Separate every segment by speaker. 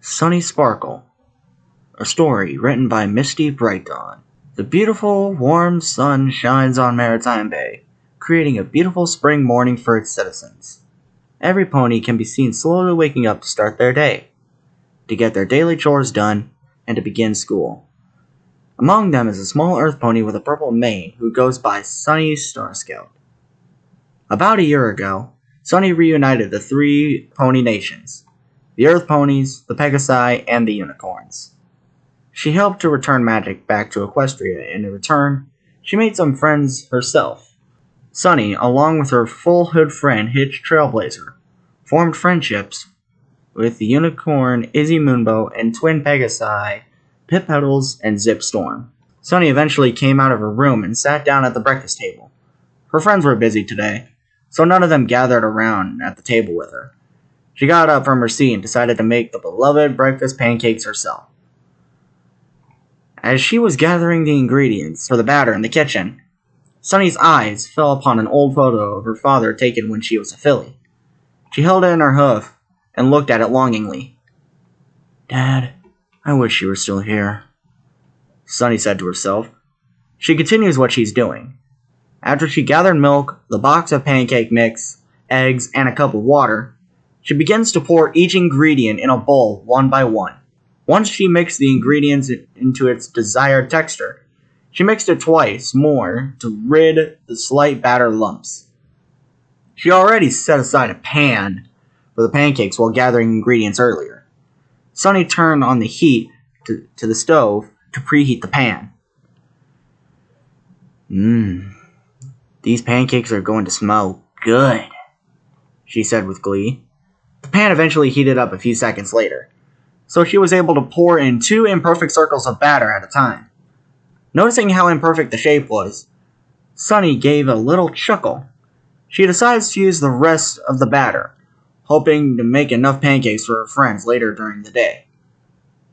Speaker 1: Sunny Sparkle, a story written by Misty Brightdawn. The beautiful, warm sun shines on Maritime Bay, creating a beautiful spring morning for its citizens. Every pony can be seen slowly waking up to start their day, to get their daily chores done, and to begin school. Among them is a small earth pony with a purple mane who goes by Sunny Star Scout. About a year ago, Sunny reunited the three pony nations, the Earth Ponies, the Pegasi, and the Unicorns. She helped to return magic back to Equestria, and in return, she made some friends herself. Sunny, along with her full-hood friend Hitch Trailblazer, formed friendships with the Unicorn Izzy Moonbow and twin Pegasi Pip Petals and Zip Storm. Sunny eventually came out of her room and sat down at the breakfast table. Her friends were busy today, so none of them gathered around at the table with her. She got up from her seat and decided to make the beloved breakfast pancakes herself. As she was gathering the ingredients for the batter in the kitchen, Sunny's eyes fell upon an old photo of her father taken when she was a filly. She held it in her hoof and looked at it longingly. "Dad, I wish you were still here," Sunny said to herself. She continues what she's doing. After she gathered milk, the box of pancake mix, eggs, and a cup of water, she begins to pour each ingredient in a bowl one by one. Once she mixed the ingredients into its desired texture, she mixed it twice more to rid the slight batter lumps. She already set aside a pan for the pancakes while gathering ingredients earlier. Sunny turned on the heat to the stove to preheat the pan. These pancakes are going to smell good, she said with glee. The pan eventually heated up a few seconds later, so she was able to pour in 2 imperfect circles of batter at a time. Noticing how imperfect the shape was, Sunny gave a little chuckle. She decides to use the rest of the batter, hoping to make enough pancakes for her friends later during the day.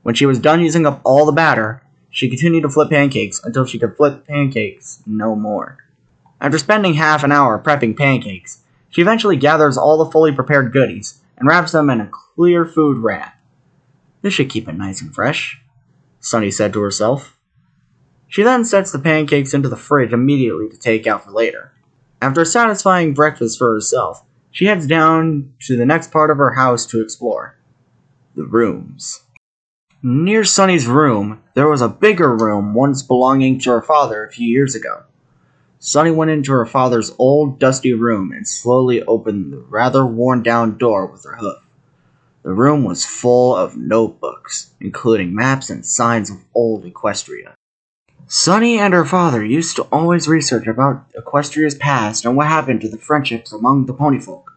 Speaker 1: When she was done using up all the batter, she continued to flip pancakes until she could flip pancakes no more. After spending half an hour prepping pancakes, she eventually gathers all the fully prepared goodies and wraps them in a clear food wrap. "This should keep it nice and fresh," Sunny said to herself. She then sets the pancakes into the fridge immediately to take out for later. After a satisfying breakfast for herself, she heads down to the next part of her house to explore: the rooms. Near Sunny's room, there was a bigger room once belonging to her father a few years ago. Sunny went into her father's old, dusty room and slowly opened the rather worn-down door with her hoof. The room was full of notebooks, including maps and signs of old Equestria. Sunny and her father used to always research about Equestria's past and what happened to the friendships among the ponyfolk.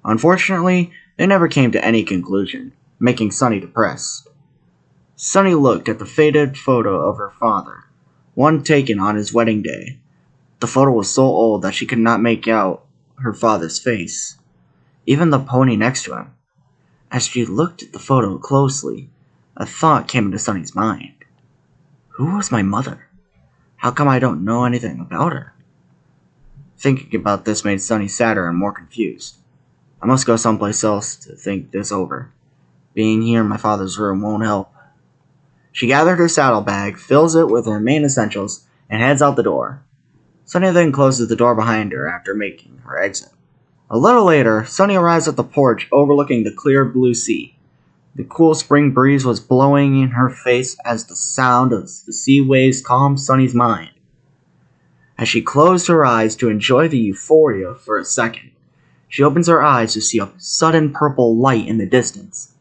Speaker 1: Unfortunately, they never came to any conclusion, making Sunny depressed. Sunny looked at the faded photo of her father, one taken on his wedding day. The photo was so old that she could not make out her father's face, even the pony next to him. As she looked at the photo closely, a thought came into Sunny's mind. Who was my mother? How come I don't know anything about her? Thinking about this made Sunny sadder and more confused. I must go someplace else to think this over. Being here in my father's room won't help. She gathered her saddlebag, fills it with her main essentials, and heads out the door. Sunny then closes the door behind her after making her exit. A little later, Sunny arrives at the porch overlooking the clear blue sea. The cool spring breeze was blowing in her face as the sound of the sea waves calmed Sunny's mind. As she closed her eyes to enjoy the euphoria for a second, she opens her eyes to see a sudden purple light in the distance.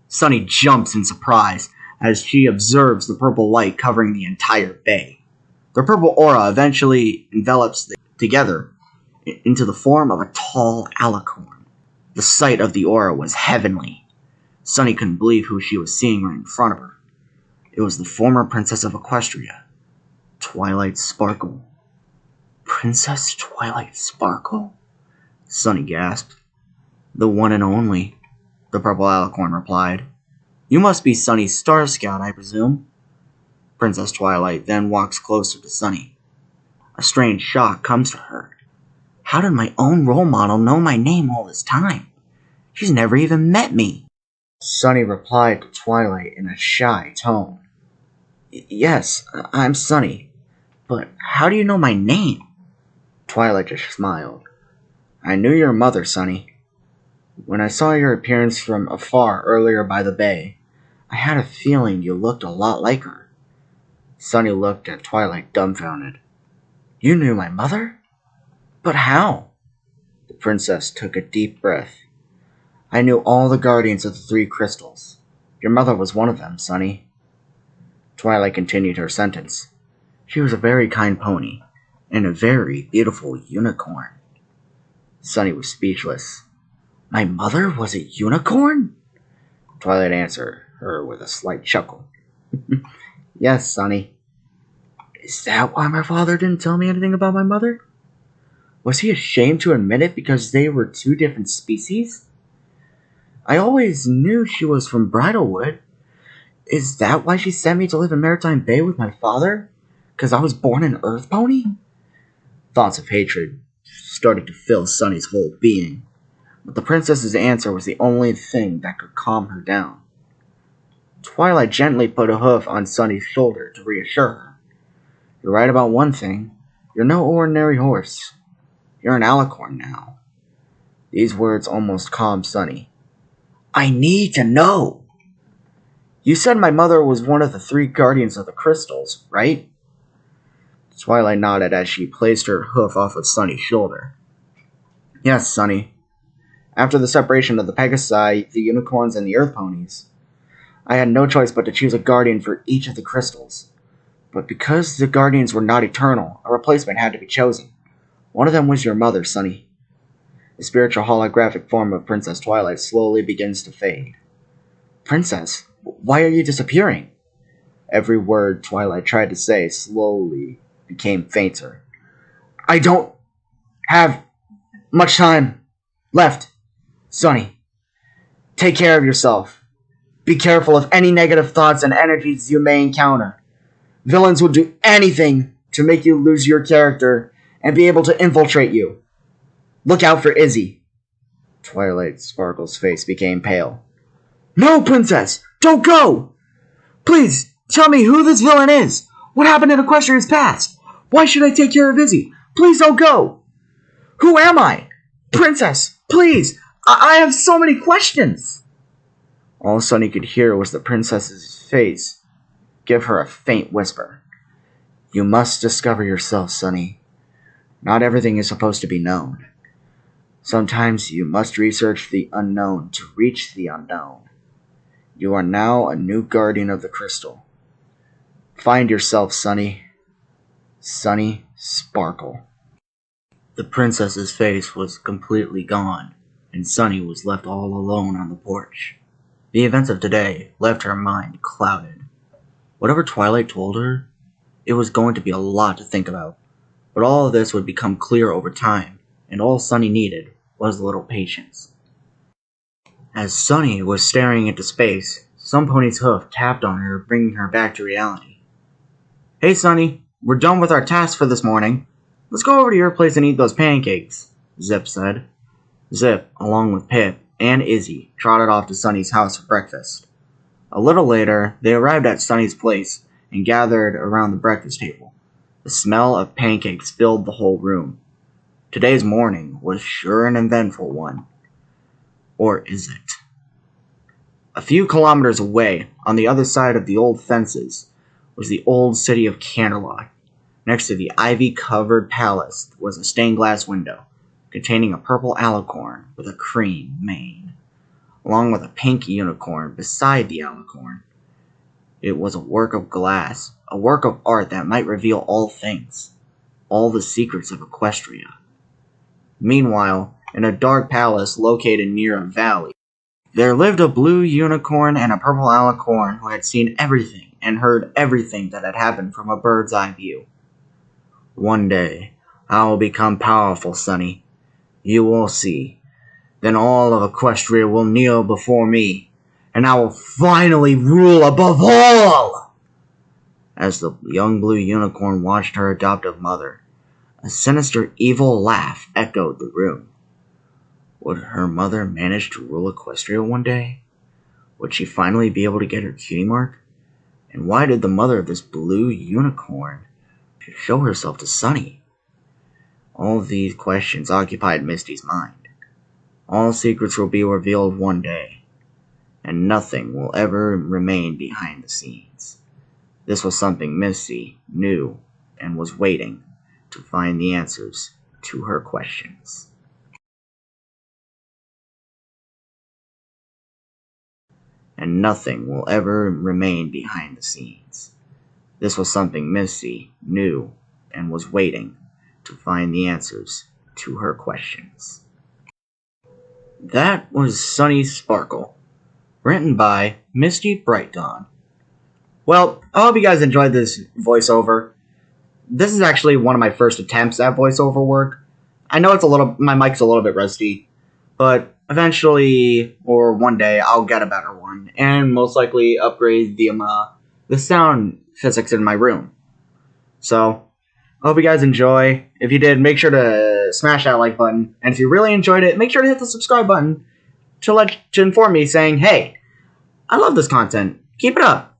Speaker 1: Sunny jumps in surprise as she observes the purple light covering the entire bay. The purple aura eventually envelops together into the form of a tall alicorn. The sight of the aura was heavenly. Sunny couldn't believe who she was seeing right in front of her. It was the former princess of Equestria, Twilight Sparkle. "Princess Twilight Sparkle?" Sunny gasped. "The one and only," the purple alicorn replied. "You must be Sunny's Star Scout, I presume." Princess Twilight then walks closer to Sunny. A strange shock comes to her. How did my own role model know my name all this time? She's never even met me. Sunny replied to Twilight in a shy tone. Yes, I'm Sunny, but how do you know my name? Twilight just smiled. I knew your mother, Sunny. When I saw your appearance from afar earlier by the bay, I had a feeling you looked a lot like her. Sunny looked at Twilight dumbfounded. You knew my mother? But how? The princess took a deep breath. I knew all the guardians of the three crystals. Your mother was one of them, Sunny. Twilight continued her sentence. She was a very kind pony, and a very beautiful unicorn. Sunny was speechless. My mother was a unicorn? Twilight answered her with a slight chuckle. Yes, Sunny. Is that why my father didn't tell me anything about my mother? Was he ashamed to admit it because they were two different species? I always knew she was from Bridalwood. Is that why she sent me to live in Maritime Bay with my father? Because I was born an Earth Pony? Thoughts of hatred started to fill Sunny's whole being, but the princess's answer was the only thing that could calm her down. Twilight gently put a hoof on Sunny's shoulder to reassure her. You're right about one thing. You're no ordinary horse. You're an alicorn now. These words almost calmed Sunny. I need to know. You said my mother was one of the three guardians of the crystals, right? Twilight nodded as she placed her hoof off of Sunny's shoulder. Yes, Sunny. After the separation of the Pegasi, the unicorns, and the Earth Ponies, I had no choice but to choose a guardian for each of the crystals. But because the guardians were not eternal, a replacement had to be chosen. One of them was your mother, Sunny. The spiritual holographic form of Princess Twilight slowly begins to fade. Princess, why are you disappearing? Every word Twilight tried to say slowly became fainter. I don't have much time left, Sunny. Take care of yourself. Be careful of any negative thoughts and energies you may encounter. Villains will do anything to make you lose your character and be able to infiltrate you. Look out for Izzy. Twilight Sparkle's face became pale. No, Princess! Don't go! Please, tell me who this villain is. What happened in Equestria's past? Why should I take care of Izzy? Please don't go! Who am I? Princess, please! I have so many questions! All Sunny could hear was the princess's face give her a faint whisper. You must discover yourself, Sunny. Not everything is supposed to be known. Sometimes you must research the unknown to reach the unknown. You are now a new guardian of the crystal. Find yourself, Sunny. Sunny Sparkle. The princess's face was completely gone, and Sunny was left all alone on the porch. The events of today left her mind clouded. Whatever Twilight told her, it was going to be a lot to think about. But all of this would become clear over time, and all Sunny needed was a little patience. As Sunny was staring into space, some pony's hoof tapped on her, bringing her back to reality. Hey Sunny, we're done with our task for this morning. Let's go over to your place and eat those pancakes, Zip said. Zip, along with Pip and Izzy, trotted off to Sunny's house for breakfast. A little later, they arrived at Sunny's place and gathered around the breakfast table. The smell of pancakes filled the whole room. Today's morning was sure an eventful one. Or is it? A few kilometers away, on the other side of the old fences, was the old city of Canterlot. Next to the ivy-covered palace was a stained glass window, containing a purple alicorn with a cream mane, along with a pink unicorn beside the alicorn. It was a work of glass, a work of art that might reveal all things, all the secrets of Equestria. Meanwhile, in a dark palace located near a valley, there lived a blue unicorn and a purple alicorn who had seen everything and heard everything that had happened from a bird's eye view. One day, I will become powerful, Sunny. You will see. Then all of Equestria will kneel before me, and I will finally rule above all! As the young blue unicorn watched her adoptive mother, a sinister, evil laugh echoed the room. Would her mother manage to rule Equestria one day? Would she finally be able to get her cutie mark? And why did the mother of this blue unicorn show herself to Sunny? All of these questions occupied Misty's mind. All secrets will be revealed one day, and nothing will ever remain behind the scenes. This was something Misty knew and was waiting to find the answers to her questions. And nothing will ever remain behind the scenes. This was something Misty knew and was waiting to find the answers to her questions. That was Sunny Sparkle, written by Misty Brightdawn. Well, I hope you guys enjoyed this voiceover. This is actually one of my first attempts at voiceover work. I know my mic's a little bit rusty, but eventually, or one day, I'll get a better one, and most likely upgrade the sound physics in my room. So, I hope you guys enjoy. If you did, make sure to smash that like button, and if you really enjoyed it, make sure to hit the subscribe button to inform me saying, hey, I love this content. Keep it up.